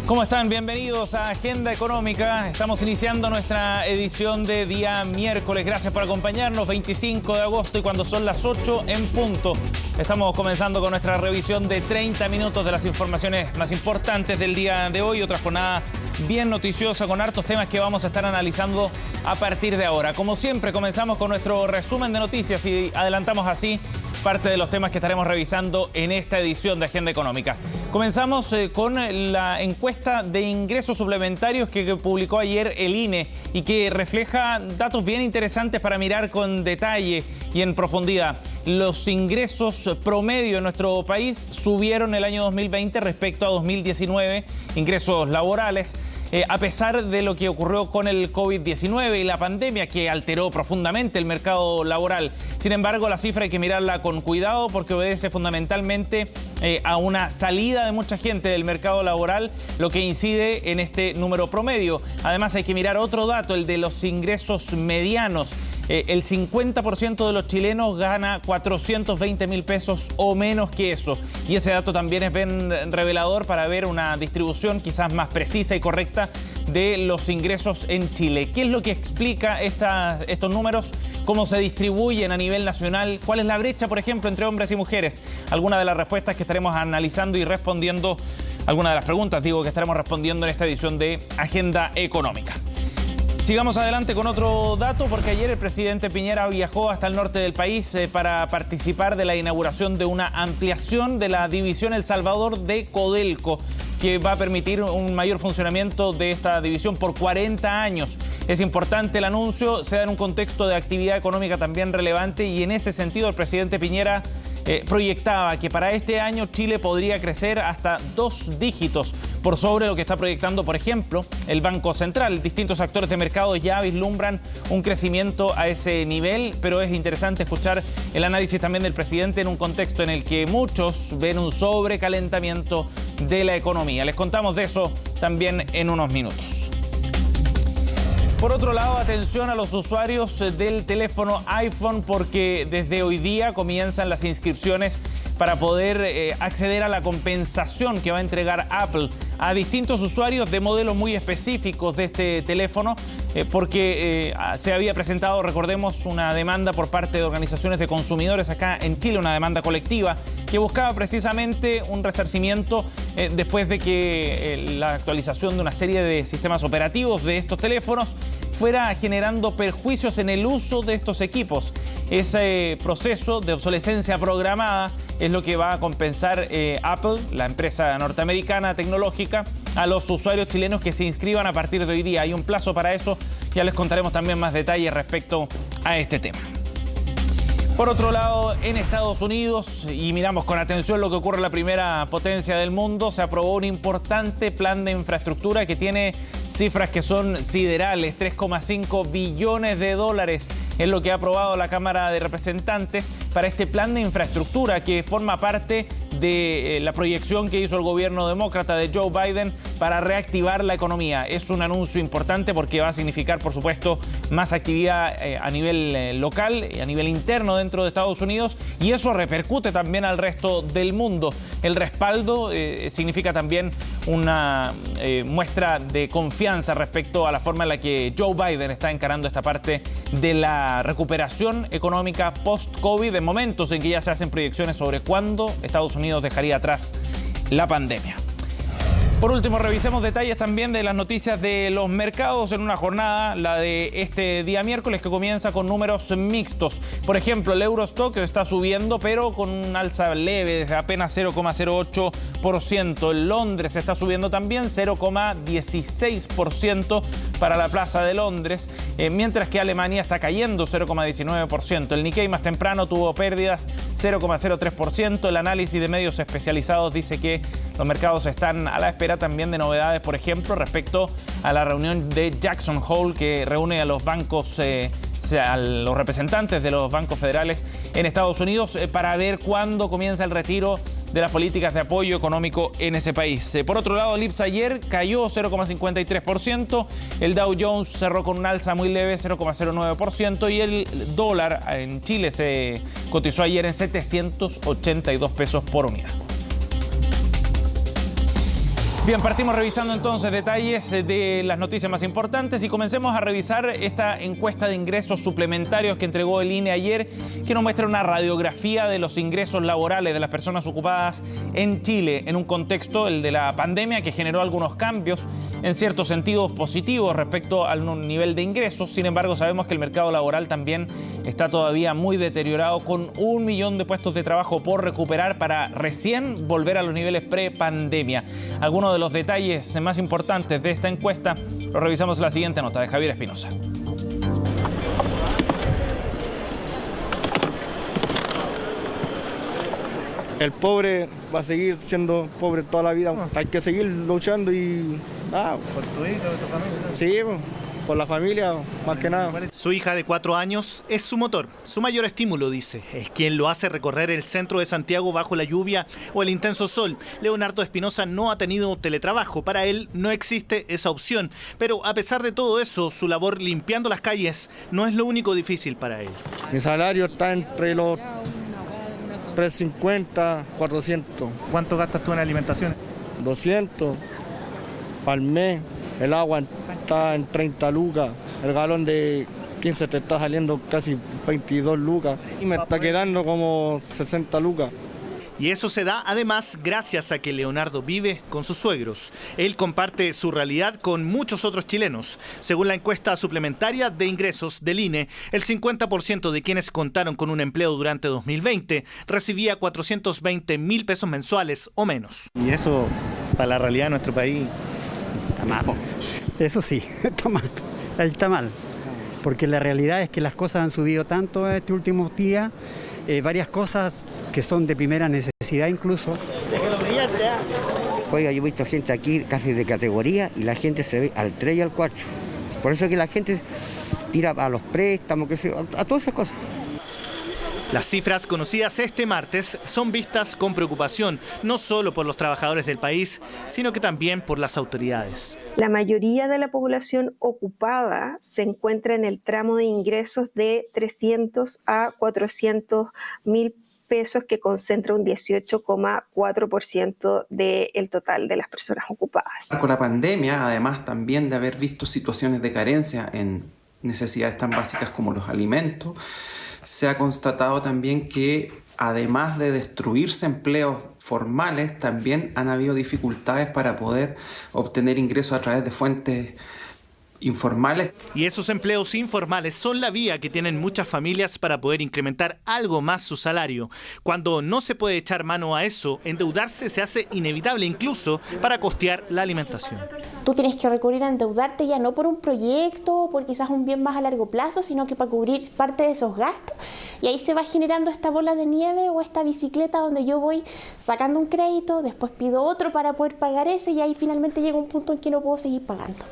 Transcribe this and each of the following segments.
¿Cómo están? Bienvenidos a Agenda Económica. Estamos iniciando nuestra edición de día miércoles. Gracias por acompañarnos, 25 de agosto, y cuando son las 8 en punto, estamos comenzando con nuestra revisión de 30 minutos de las informaciones más importantes del día de hoy. Otra jornada bien noticiosa con hartos temas que vamos a estar analizando a partir de ahora. Como siempre, comenzamos con nuestro resumen de noticias y adelantamos así parte de los temas que estaremos revisando en esta edición de Agenda Económica. Comenzamos con la encuesta de ingresos suplementarios que publicó ayer el INE y que refleja datos bien interesantes para mirar con detalle y en profundidad. Los ingresos promedio en nuestro país subieron el año 2020 respecto a 2019, ingresos laborales, a pesar de lo que ocurrió con el COVID-19 y la pandemia que alteró profundamente el mercado laboral. Sin embargo, la cifra hay que mirarla con cuidado porque obedece fundamentalmente a una salida de mucha gente del mercado laboral, lo que incide en este número promedio. Además, hay que mirar otro dato, el de los ingresos medianos. El 50% de los chilenos gana 420.000 pesos o menos que eso. Y ese dato también es bien revelador para ver una distribución quizás más precisa y correcta de los ingresos en Chile. ¿Qué es lo que explica estos números? ¿Cómo se distribuyen a nivel nacional? ¿Cuál es la brecha, por ejemplo, entre hombres y mujeres? Algunas de las respuestas que estaremos analizando y respondiendo, algunas de las preguntas, que estaremos respondiendo en esta edición de Agenda Económica. Sigamos adelante con otro dato, porque ayer el presidente Piñera viajó hasta el norte del país para participar de la inauguración de una ampliación de la división El Salvador de Codelco, que va a permitir un mayor funcionamiento de esta división por 40 años. Es importante el anuncio, se da en un contexto de actividad económica también relevante, y en ese sentido el presidente Piñera proyectaba que para este año Chile podría crecer hasta 2 dígitos por sobre lo que está proyectando, por ejemplo, el Banco Central. Distintos actores de mercado ya vislumbran un crecimiento a ese nivel, pero es interesante escuchar el análisis también del presidente en un contexto en el que muchos ven un sobrecalentamiento de la economía. Les contamos de eso también en unos minutos. Por otro lado, atención a los usuarios del teléfono iPhone, porque desde hoy día comienzan las inscripciones para poder acceder a la compensación que va a entregar Apple a distintos usuarios de modelos muy específicos de este teléfono, porque se había presentado, recordemos, una demanda por parte de organizaciones de consumidores acá en Chile, una demanda colectiva que buscaba precisamente un resarcimiento después de que la actualización de una serie de sistemas operativos de estos teléfonos fuera generando perjuicios en el uso de estos equipos. Ese proceso de obsolescencia programada es lo que va a compensar Apple, la empresa norteamericana tecnológica, a los usuarios chilenos que se inscriban a partir de hoy día. Hay un plazo para eso, ya les contaremos también más detalles respecto a este tema. Por otro lado, en Estados Unidos, y miramos con atención lo que ocurre en la primera potencia del mundo, se aprobó un importante plan de infraestructura que tiene cifras que son siderales. 3,5 billones de dólares es lo que ha aprobado la Cámara de Representantes para este plan de infraestructura que forma parte de la proyección que hizo el gobierno demócrata de Joe Biden para reactivar la economía. Es un anuncio importante porque va a significar, por supuesto, más actividad a nivel local y a nivel interno dentro de Estados Unidos, y eso repercute también al resto del mundo. El respaldo significa también una muestra de confianza respecto a la forma en la que Joe Biden está encarando esta parte de la recuperación económica post-COVID, en momentos en que ya se hacen proyecciones sobre cuándo Estados Unidos dejaría atrás la pandemia. Por último, revisemos detalles también de las noticias de los mercados en una jornada, la de este día miércoles, que comienza con números mixtos. Por ejemplo, el Eurostock está subiendo, pero con un alza leve de apenas 0,08%. El Londres está subiendo también 0,16% para la Plaza de Londres, mientras que Alemania está cayendo 0,19%. El Nikkei más temprano tuvo pérdidas 0,03%. El análisis de medios especializados dice que los mercados están a la espera también de novedades, por ejemplo, respecto a la reunión de Jackson Hole, que reúne a los bancos, a los representantes de los bancos federales en Estados Unidos, para ver cuándo comienza el retiro de las políticas de apoyo económico en ese país. Por otro lado, el IPSA ayer cayó 0,53%, el Dow Jones cerró con un alza muy leve, 0,09%, y el dólar en Chile se cotizó ayer en 782 pesos por unidad. Bien, partimos revisando entonces detalles de las noticias más importantes y comencemos a revisar esta encuesta de ingresos suplementarios que entregó el INE ayer, que nos muestra una radiografía de los ingresos laborales de las personas ocupadas en Chile en un contexto, el de la pandemia, que generó algunos cambios en ciertos sentidos positivos respecto al nivel de ingresos. Sin embargo, sabemos que el mercado laboral también está todavía muy deteriorado, con 1 millón de puestos de trabajo por recuperar para recién volver a los niveles pre-pandemia. Algunos de los detalles más importantes de esta encuesta los revisamos en la siguiente nota de Javier Espinosa. El pobre va a seguir siendo pobre toda la vida. Hay que seguir luchando y... ¿Por tu hija, por tu familia? Sí, por la familia, más que nada. Su hija de 4 años es su motor, su mayor estímulo, dice. Es quien lo hace recorrer el centro de Santiago bajo la lluvia o el intenso sol. Leonardo Espinosa no ha tenido teletrabajo. Para él no existe esa opción. Pero a pesar de todo eso, su labor limpiando las calles no es lo único difícil para él. Mi salario está entre los 350, 400. ¿Cuánto gastas tú en alimentación? 200 al mes. El agua está en 30 lucas. El galón de 15 te está saliendo casi 22 lucas. Y me está quedando como 60 lucas. Y eso se da además gracias a que Leonardo vive con sus suegros. Él comparte su realidad con muchos otros chilenos. Según la encuesta suplementaria de ingresos del INE, el 50% de quienes contaron con un empleo durante 2020 recibía 420.000 pesos mensuales o menos. Y eso, para la realidad de nuestro país, está mal. Eso sí, está mal. Ahí está mal. Porque la realidad es que las cosas han subido tanto estos últimos días. Varias cosas que son de primera necesidad incluso. Oiga, yo he visto gente aquí casi de categoría y la gente se ve al 3 y al 4. Por eso es que la gente tira a los préstamos, a todas esas cosas. Las cifras conocidas este martes son vistas con preocupación, no solo por los trabajadores del país, sino que también por las autoridades. La mayoría de la población ocupada se encuentra en el tramo de ingresos de 300 a 400 mil pesos, que concentra un 18,4% del total de las personas ocupadas. Con la pandemia, además también de haber visto situaciones de carencia en necesidades tan básicas como los alimentos, se ha constatado también que, además de destruirse empleos formales, también han habido dificultades para poder obtener ingresos a través de fuentes informales. Y esos empleos informales son la vía que tienen muchas familias para poder incrementar algo más su salario. Cuando no se puede echar mano a eso, endeudarse se hace inevitable, incluso para costear la alimentación. Tú tienes que recurrir a endeudarte ya no por un proyecto, por quizás un bien más a largo plazo, sino que para cubrir parte de esos gastos. Y ahí se va generando esta bola de nieve o esta bicicleta donde yo voy sacando un crédito, después pido otro para poder pagar ese y ahí finalmente llega un punto en que no puedo seguir pagando.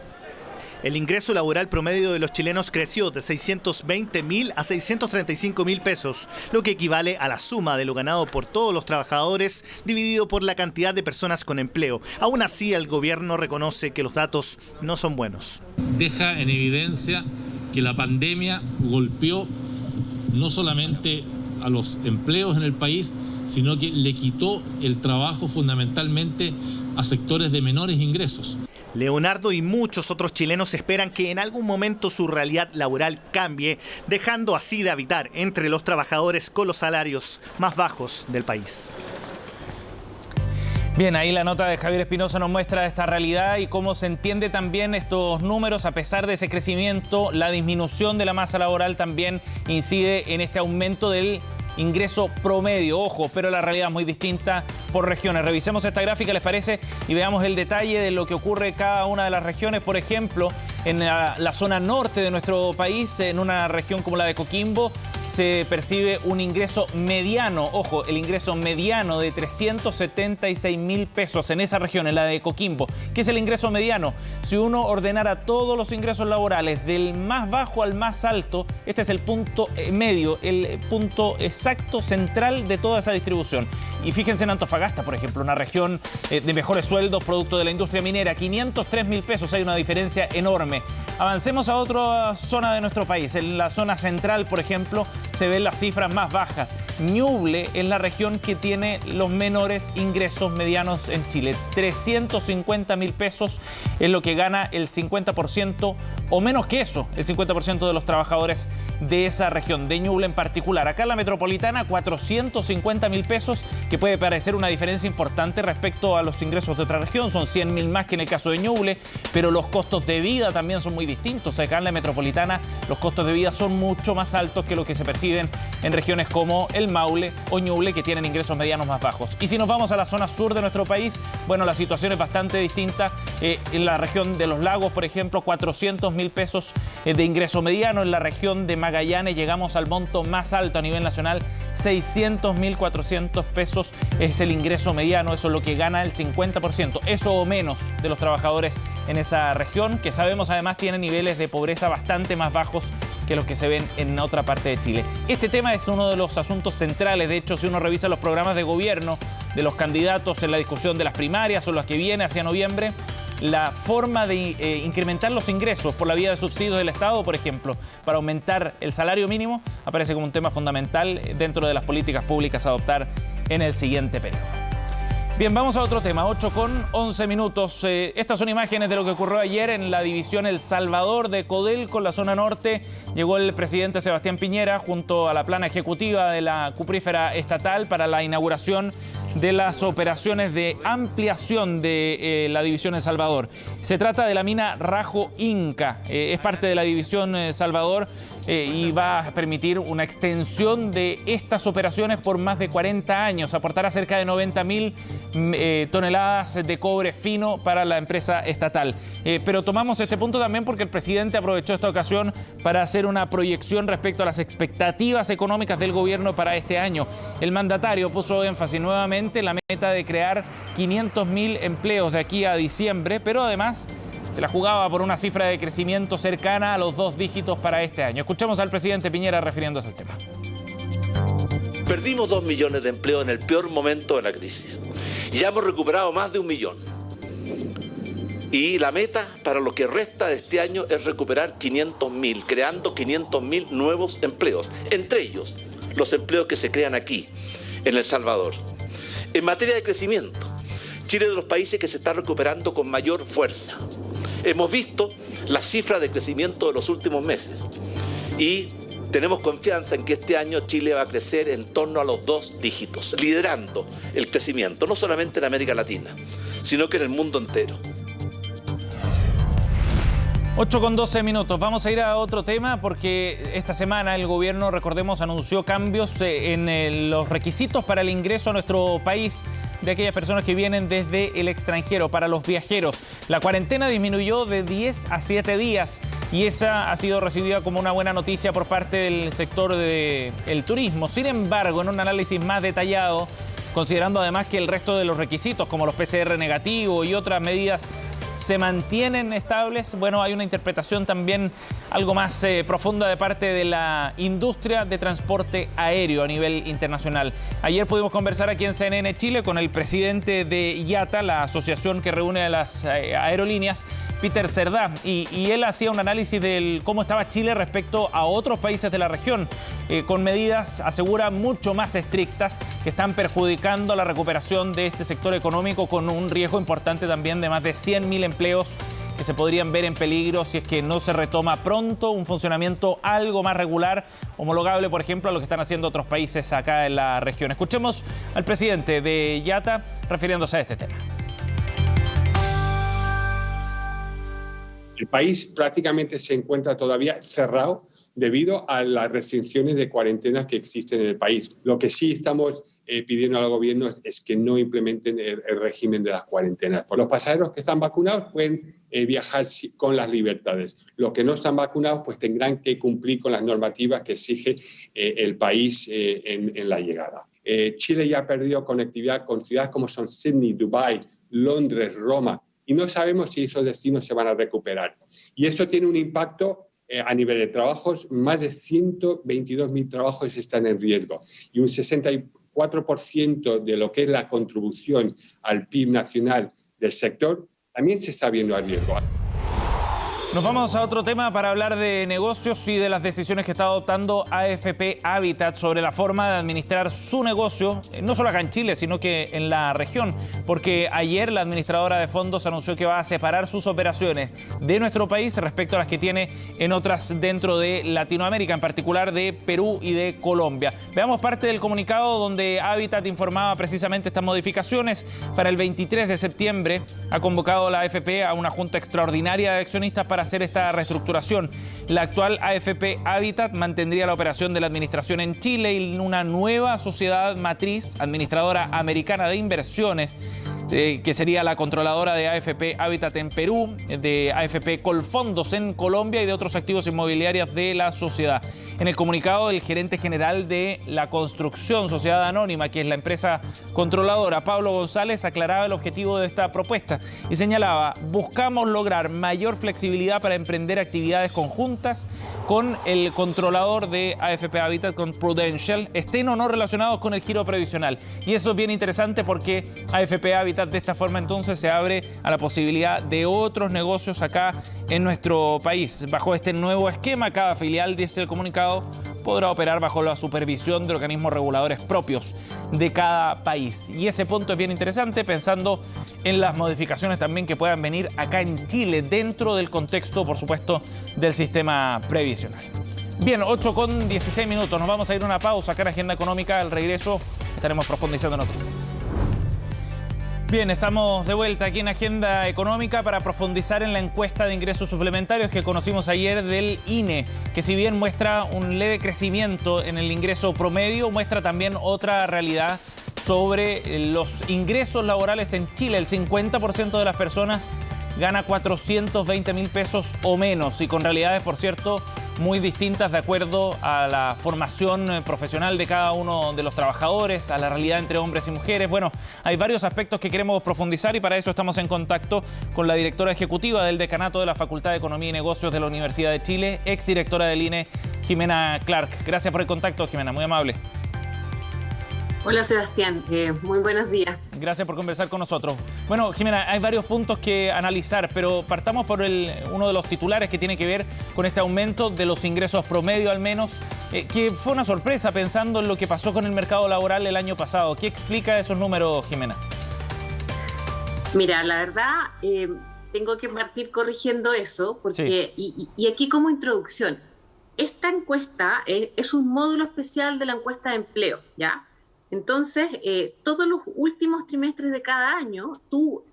El ingreso laboral promedio de los chilenos creció de 620.000 a 635.000 pesos, lo que equivale a la suma de lo ganado por todos los trabajadores dividido por la cantidad de personas con empleo. Aún así, el gobierno reconoce que los datos no son buenos. Deja en evidencia que la pandemia golpeó no solamente a los empleos en el país, sino que le quitó el trabajo fundamentalmente a sectores de menores ingresos. Leonardo y muchos otros chilenos esperan que en algún momento su realidad laboral cambie, dejando así de habitar entre los trabajadores con los salarios más bajos del país. Bien, ahí la nota de Javier Espinosa nos muestra esta realidad y cómo se entiende también estos números. A pesar de ese crecimiento, la disminución de la masa laboral también incide en este aumento del ingreso promedio. Ojo, pero la realidad es muy distinta por regiones. Revisemos esta gráfica, ¿les parece? Y veamos el detalle de lo que ocurre en cada una de las regiones. Por ejemplo, en la zona norte de nuestro país, en una región como la de Coquimbo, se percibe un ingreso mediano, ojo, el ingreso mediano de 376.000 pesos en esa región, en la de Coquimbo. ¿Qué es el ingreso mediano? Si uno ordenara todos los ingresos laborales del más bajo al más alto, este es el punto medio, el punto exacto central de toda esa distribución. Y fíjense en Antofagasta, por ejemplo, una región de mejores sueldos, producto de la industria minera, 503.000 pesos, hay una diferencia enorme. Avancemos a otra zona de nuestro país, en la zona central, por ejemplo, se ven las cifras más bajas. Ñuble es la región que tiene los menores ingresos medianos en Chile. 350.000 pesos es lo que gana el 50% o menos que eso, el 50% de los trabajadores de esa región, de Ñuble en particular. Acá en la metropolitana, 450.000 pesos, que puede parecer una diferencia importante respecto a los ingresos de otra región. Son 100.000 más que en el caso de Ñuble, pero los costos de vida también son muy distintos. Acá en la metropolitana los costos de vida son mucho más altos que los que se perciben en regiones como el Maule o Ñuble, que tienen ingresos medianos más bajos. Y si nos vamos a la zona sur de nuestro país, bueno, la situación es bastante distinta. En la región de Los Lagos, por ejemplo, 400.000 pesos de ingreso mediano. En la región de Magallanes llegamos al monto más alto a nivel nacional, 600.400 pesos es el ingreso mediano. Eso es lo que gana el 50%, eso o menos, de los trabajadores en esa región, que sabemos además tiene niveles de pobreza bastante más bajos que los que se ven en otra parte de Chile. Este tema es uno de los asuntos centrales. De hecho, si uno revisa los programas de gobierno de los candidatos en la discusión de las primarias o las que viene hacia noviembre, la forma de incrementar los ingresos por la vía de subsidios del Estado, por ejemplo, para aumentar el salario mínimo, aparece como un tema fundamental dentro de las políticas públicas a adoptar en el siguiente periodo. Bien, vamos a otro tema, 8:11. Estas son imágenes de lo que ocurrió ayer en la división El Salvador de Codelco, en la zona norte. Llegó el presidente Sebastián Piñera junto a la plana ejecutiva de la cuprífera estatal para la inauguración de las operaciones de ampliación de la división El Salvador. Se trata de la mina Rajo Inca, es parte de la división Salvador y va a permitir una extensión de estas operaciones por más de 40 años. Aportará cerca de 90.000 toneladas de cobre fino para la empresa estatal. Pero tomamos este punto también porque el presidente aprovechó esta ocasión para hacer una proyección respecto a las expectativas económicas del gobierno para este año. El mandatario puso énfasis nuevamente en la meta de crear 500.000 empleos de aquí a diciembre, pero además se la jugaba por una cifra de crecimiento cercana a los 2 dígitos para este año. Escuchemos al presidente Piñera refiriéndose al tema. Perdimos 2 millones de empleos en el peor momento de la crisis. Ya hemos recuperado más de 1 millón. Y la meta para lo que resta de este año es recuperar 500.000, creando 500.000 nuevos empleos. Entre ellos, los empleos que se crean aquí, en El Salvador. En materia de crecimiento, Chile es de los países que se está recuperando con mayor fuerza. Hemos visto las cifras de crecimiento de los últimos meses y tenemos confianza en que este año Chile va a crecer en torno a los 2 dígitos, liderando el crecimiento, no solamente en América Latina, sino que en el mundo entero. 8:12. Vamos a ir a otro tema porque esta semana el gobierno, recordemos, anunció cambios en los requisitos para el ingreso a nuestro país de aquellas personas que vienen desde el extranjero, para los viajeros. La cuarentena disminuyó de 10 a 7 días y esa ha sido recibida como una buena noticia por parte del sector del turismo. Sin embargo, en un análisis más detallado, considerando además que el resto de los requisitos, como los PCR negativos y otras medidas, se mantienen estables, bueno, hay una interpretación también algo más profunda de parte de la industria de transporte aéreo a nivel internacional. Ayer pudimos conversar aquí en CNN Chile con el presidente de IATA, la asociación que reúne a las aerolíneas, Peter Cerdá, y él hacía un análisis de cómo estaba Chile respecto a otros países de la región, con medidas, asegura, mucho más estrictas que están perjudicando la recuperación de este sector económico, con un riesgo importante también de más de 100.000 empleos que se podrían ver en peligro si es que no se retoma pronto un funcionamiento algo más regular, homologable, por ejemplo, a lo que están haciendo otros países acá en la región. Escuchemos al presidente de IATA refiriéndose a este tema. El país prácticamente se encuentra todavía cerrado debido a las restricciones de cuarentenas que existen en el país. Lo que sí estamos pidiendo al gobierno es que no implementen el régimen de las cuarentenas. Por los pasajeros que están vacunados pueden viajar con las libertades. Los que no están vacunados pues tendrán que cumplir con las normativas que exige el país en la llegada. Chile ya ha perdido conectividad con ciudades como son Sydney, Dubái, Londres, Roma, y no sabemos si esos destinos se van a recuperar. Y esto tiene un impacto a nivel de trabajos. Más de 122.000 trabajos están en riesgo y un 64% de lo que es la contribución al PIB nacional del sector también se está viendo a riesgo. Nos vamos a otro tema para hablar de negocios y de las decisiones que está adoptando AFP Habitat sobre la forma de administrar su negocio, no solo acá en Chile, sino que en la región, porque ayer la administradora de fondos anunció que va a separar sus operaciones de nuestro país respecto a las que tiene en otras dentro de Latinoamérica, en particular de Perú y de Colombia. Veamos parte del comunicado donde Habitat informaba precisamente estas modificaciones. Para el 23 de septiembre ha convocado la AFP a una junta extraordinaria de accionistas para hacer esta reestructuración. La actual AFP Habitat mantendría la operación de la administración en Chile y una nueva sociedad matriz, administradora americana de inversiones, que sería la controladora de AFP Habitat en Perú, de AFP Colfondos en Colombia y de otros activos inmobiliarios de la sociedad. En el comunicado, el gerente general de La Construcción, Sociedad Anónima, que es la empresa controladora, Pablo González, aclaraba el objetivo de esta propuesta y señalaba: buscamos lograr mayor flexibilidad para emprender actividades conjuntas con el controlador de AFP Habitat, con Prudential, estén o no relacionados con el giro previsional. Y eso es bien interesante porque AFP Habitat de esta forma entonces se abre a la posibilidad de otros negocios acá en nuestro país. Bajo este nuevo esquema, cada filial, dice el comunicado, podrá operar bajo la supervisión de organismos reguladores propios de cada país. Y ese punto es bien interesante, pensando en las modificaciones también que puedan venir acá en Chile, dentro del contexto, por supuesto, del sistema previsional. Bien, 8:16. Nos vamos a ir a una pausa acá en Agenda Económica. Al regreso estaremos profundizando en otro. Bien, estamos de vuelta aquí en Agenda Económica para profundizar en la encuesta de ingresos suplementarios que conocimos ayer del INE, que si bien muestra un leve crecimiento en el ingreso promedio, muestra también otra realidad sobre los ingresos laborales en Chile. El 50% de las personas gana 420.000 pesos o menos, y con realidades, por cierto, muy distintas de acuerdo a la formación profesional de cada uno de los trabajadores, a la realidad entre hombres y mujeres. Bueno, hay varios aspectos que queremos profundizar y para eso estamos en contacto con la directora ejecutiva del Decanato de la Facultad de Economía y Negocios de la Universidad de Chile, exdirectora del INE, Jimena Clark. Gracias por el contacto, Jimena, muy amable. Hola Sebastián, muy buenos días. Gracias por conversar con nosotros. Bueno, Jimena, hay varios puntos que analizar, pero partamos por uno de los titulares que tiene que ver con este aumento de los ingresos promedio al menos, que fue una sorpresa pensando en lo que pasó con el mercado laboral el año pasado. ¿Qué explica esos números, Jimena? Mira, la verdad, tengo que partir corrigiendo eso, porque sí. y aquí como introducción, esta encuesta es un módulo especial de la encuesta de empleo, ¿ya? Entonces, todos los últimos trimestres de cada año, tú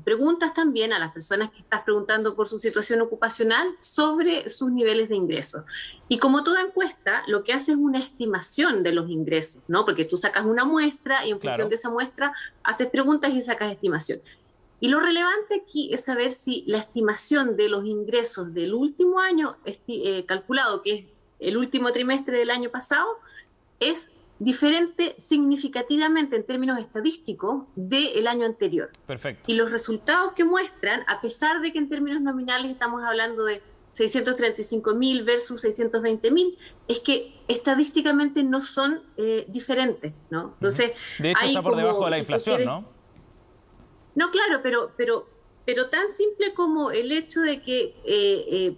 preguntas también a las personas que estás preguntando por su situación ocupacional sobre sus niveles de ingresos. Y como toda encuesta, lo que hace es una estimación de los ingresos, ¿no? Porque tú sacas una muestra y en función de esa muestra haces preguntas y sacas estimación. Y lo relevante aquí es saber si la estimación de los ingresos del último año calculado, que es el último trimestre del año pasado, es diferente significativamente en términos estadísticos del año anterior. Perfecto. Y los resultados que muestran, a pesar de que en términos nominales estamos hablando de 635.000 versus 620.000, es que estadísticamente no son diferentes, ¿no? Entonces, de hecho, está por debajo de la inflación, ¿no? No, claro, pero tan simple como el hecho de que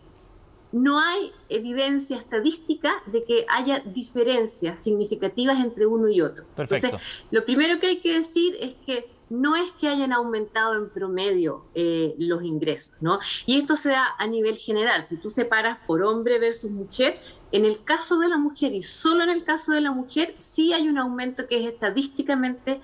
no hay evidencia estadística de que haya diferencias significativas entre uno y otro. Perfecto. Entonces, lo primero que hay que decir es que no es que hayan aumentado en promedio los ingresos, ¿no? Y esto se da a nivel general. Si tú separas por hombre versus mujer, en el caso de la mujer y solo en el caso de la mujer, sí hay un aumento que es estadísticamente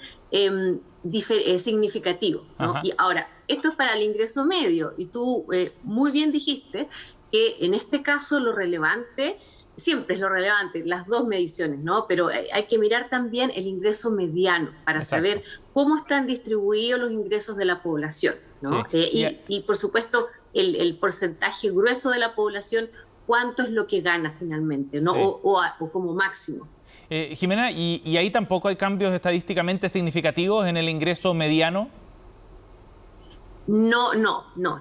significativo, ¿no? Y ahora, esto es para el ingreso medio, y tú muy bien dijiste que en este caso lo relevante, siempre es lo relevante, las dos mediciones, ¿no? Pero hay que mirar también el ingreso mediano para saber cómo están distribuidos los ingresos de la población, ¿no? Sí. Y por supuesto, el porcentaje grueso de la población, cuánto es lo que gana finalmente, ¿no? Sí. O como máximo. Jimena, ¿y ahí tampoco hay cambios estadísticamente significativos en el ingreso mediano? No,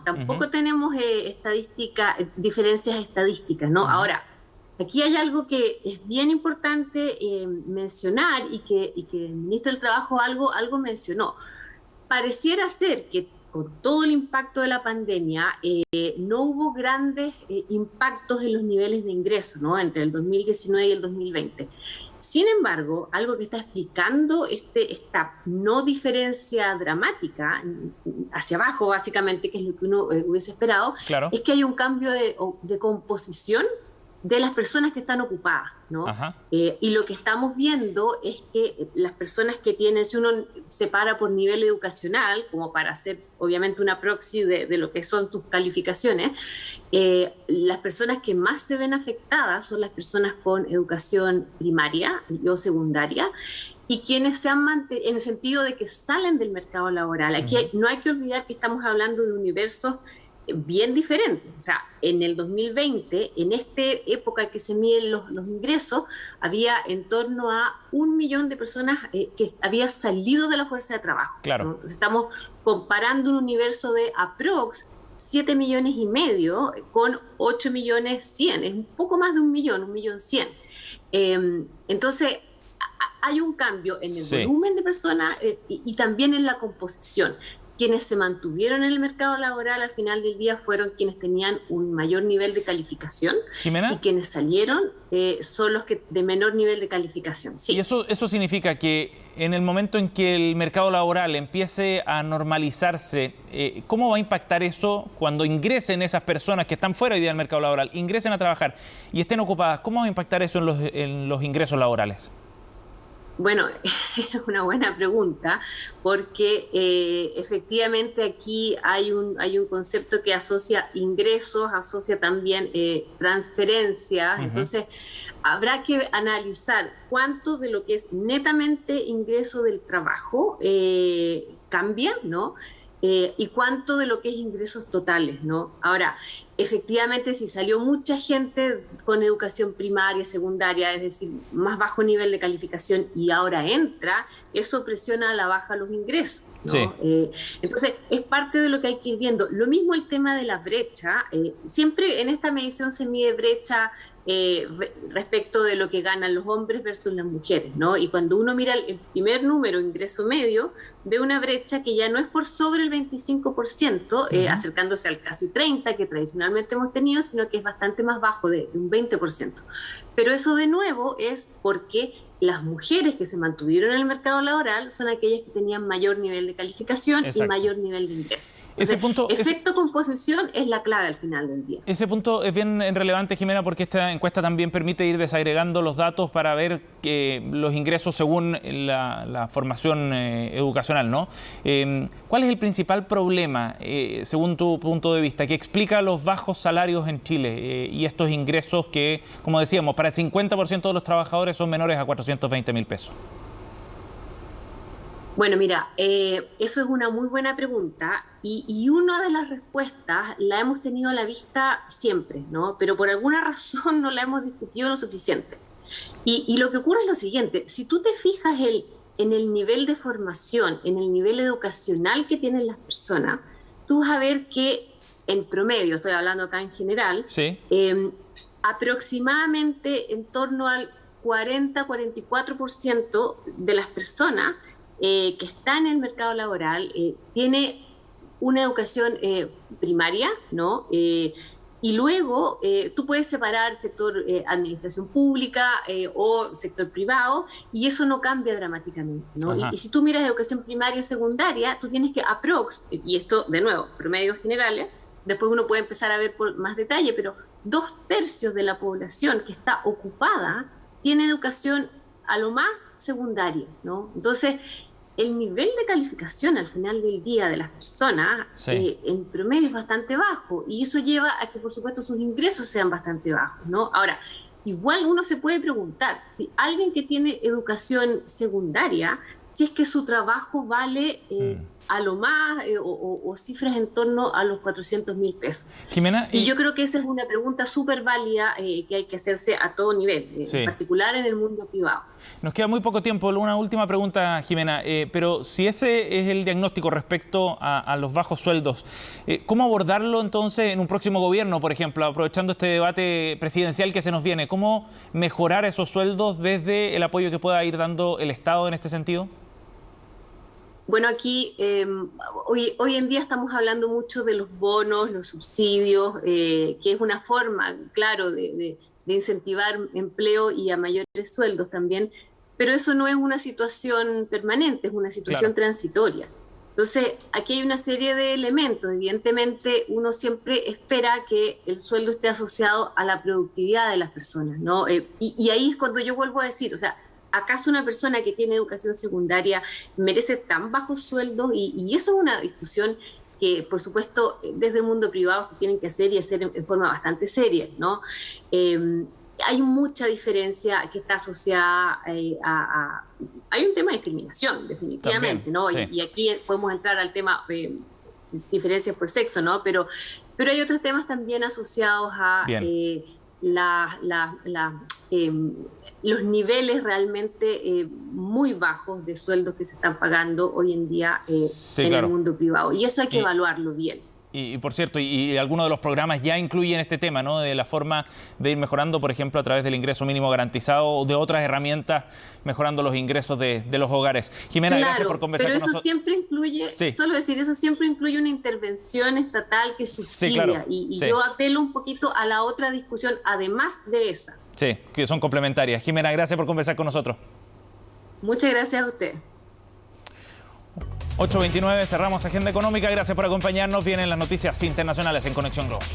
tampoco tenemos diferencias estadísticas, ¿no? Ahora, aquí hay algo que es bien importante mencionar y que el ministro del Trabajo algo mencionó. Pareciera ser que con todo el impacto de la pandemia, no hubo grandes impactos en los niveles de ingreso, ¿no? Entre el 2019 y el 2020. Sin embargo, algo que está explicando esta no diferencia dramática hacia abajo, básicamente, que es lo que uno hubiese esperado, claro, es que hay un cambio de composición de las personas que están ocupadas, ¿no? Y lo que estamos viendo es que las personas que tienen, si uno separa por nivel educacional, como para hacer obviamente una proxy de lo que son sus calificaciones, las personas que más se ven afectadas son las personas con educación primaria o secundaria, y quienes se han mantenido, en el sentido de que salen del mercado laboral. Aquí no hay que olvidar que estamos hablando de universos bien diferentes. O sea, en el 2020, en esta época que se miden los ingresos, había en torno a 1 millón de personas que había salido de la fuerza de trabajo, claro, ¿no? Entonces estamos comparando un universo de aprox 7,5 millones con 8,100,000, es un poco más de 1,100,000. Entonces hay un cambio en el volumen de personas y también en la composición. Quienes se mantuvieron en el mercado laboral al final del día fueron quienes tenían un mayor nivel de calificación. ¿Jimena? Y quienes salieron son los que de menor nivel de calificación. Sí. ¿Y eso significa que en el momento en que el mercado laboral empiece a normalizarse, cómo va a impactar eso cuando ingresen esas personas que están fuera hoy día del mercado laboral, ingresen a trabajar y estén ocupadas? ¿Cómo va a impactar eso en los ingresos laborales? Bueno, es una buena pregunta, porque efectivamente aquí hay un concepto que asocia ingresos, asocia también transferencias. Entonces habrá que analizar cuánto de lo que es netamente ingreso del trabajo cambia, ¿no? Y cuánto de lo que es ingresos totales, ¿no? Ahora, efectivamente, si salió mucha gente con educación primaria, secundaria, es decir, más bajo nivel de calificación, y ahora entra, eso presiona a la baja los ingresos, ¿no? Sí. Entonces, es parte de lo que hay que ir viendo. Lo mismo el tema de la brecha. Siempre en esta medición se mide brecha respecto de lo que ganan los hombres versus las mujeres, ¿no? Y cuando uno mira el primer número, ingreso medio, ve una brecha que ya no es por sobre el 25%, acercándose al casi 30% que tradicionalmente hemos tenido, sino que es bastante más bajo, de un 20%. Pero eso de nuevo es porque las mujeres que se mantuvieron en el mercado laboral son aquellas que tenían mayor nivel de calificación. Exacto. Y mayor nivel de ingreso. Efecto composición es la clave al final del día. Ese punto es bien relevante, Jimena, porque esta encuesta también permite ir desagregando los datos para ver los ingresos según la formación educacional, ¿no? ¿Cuál es el principal problema, según tu punto de vista, que explica los bajos salarios en Chile y estos ingresos que, como decíamos, para el 50% de los trabajadores son menores a 420,000 pesos? Bueno, mira, eso es una muy buena pregunta y una de las respuestas la hemos tenido a la vista siempre, ¿no? Pero por alguna razón no la hemos discutido lo suficiente. Y lo que ocurre es lo siguiente: si tú te fijas en el nivel de formación, en el nivel educacional que tienen las personas, tú vas a ver que en promedio, estoy hablando acá en general, sí, aproximadamente en torno al 40-44% de las personas que están en el mercado laboral tiene una educación primaria, ¿no? Y luego tú puedes separar sector administración pública o sector privado, y eso no cambia dramáticamente, ¿no? Y si tú miras educación primaria y secundaria, tú tienes que y esto de nuevo, promedios generales, después uno puede empezar a ver por más detalle, pero 2/3 de la población que está ocupada tiene educación a lo más secundaria, ¿no? Entonces, el nivel de calificación al final del día de las personas en promedio es bastante bajo, y eso lleva a que, por supuesto, sus ingresos sean bastante bajos, ¿no? Ahora, igual uno se puede preguntar si alguien que tiene educación secundaria, si es que su trabajo vale a lo más o cifras en torno a los 400,000 pesos. Jimena, y yo creo que esa es una pregunta súper válida que hay que hacerse a todo nivel, en particular en el mundo privado. Nos queda muy poco tiempo. Una última pregunta, Jimena, pero si ese es el diagnóstico respecto a los bajos sueldos, ¿cómo abordarlo entonces en un próximo gobierno, por ejemplo, aprovechando este debate presidencial que se nos viene? ¿Cómo mejorar esos sueldos desde el apoyo que pueda ir dando el Estado en este sentido? Bueno, aquí hoy en día estamos hablando mucho de los bonos, los subsidios, que es una forma, claro, de incentivar empleo y a mayores sueldos también, pero eso no es una situación permanente, es una situación transitoria. Entonces, aquí hay una serie de elementos. Evidentemente, uno siempre espera que el sueldo esté asociado a la productividad de las personas, ¿no? Y ahí es cuando yo vuelvo a decir, o sea, ¿acaso una persona que tiene educación secundaria merece tan bajos sueldos? Y eso es una discusión que, por supuesto, desde el mundo privado se tienen que hacer y hacer en forma bastante seria, ¿no? Hay mucha diferencia que está asociada hay un tema de discriminación, definitivamente, también, ¿no? Sí. Y aquí podemos entrar al tema de diferencias por sexo, ¿no? Pero hay otros temas también asociados a los niveles realmente muy bajos de sueldos que se están pagando hoy en día el mundo privado. Y eso hay que evaluarlo bien. Y por cierto, y algunos de los programas ya incluyen este tema, ¿no? De la forma de ir mejorando, por ejemplo, a través del ingreso mínimo garantizado o de otras herramientas, mejorando los ingresos de los hogares. Jimena, gracias por conversar con nosotros. Pero eso siempre incluye, solo decir, eso siempre incluye una intervención estatal que subsidia. Yo apelo un poquito a la otra discusión, además de esa. Sí, que son complementarias. Jimena, gracias por conversar con nosotros. Muchas gracias a usted. 8:29, cerramos Agenda Económica. Gracias por acompañarnos. Vienen las noticias internacionales en Conexión Global.